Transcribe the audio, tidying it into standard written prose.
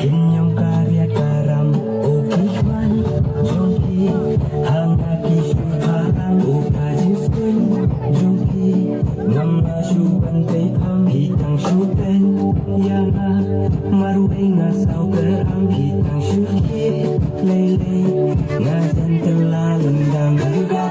kinyong karya karam o kishman jongki hanga kishu harang o kajiskin jongki ngamna shuban tay phang hitang shupen yana maruay nga sao kerang hitang shuki lele nga jentela lendang juga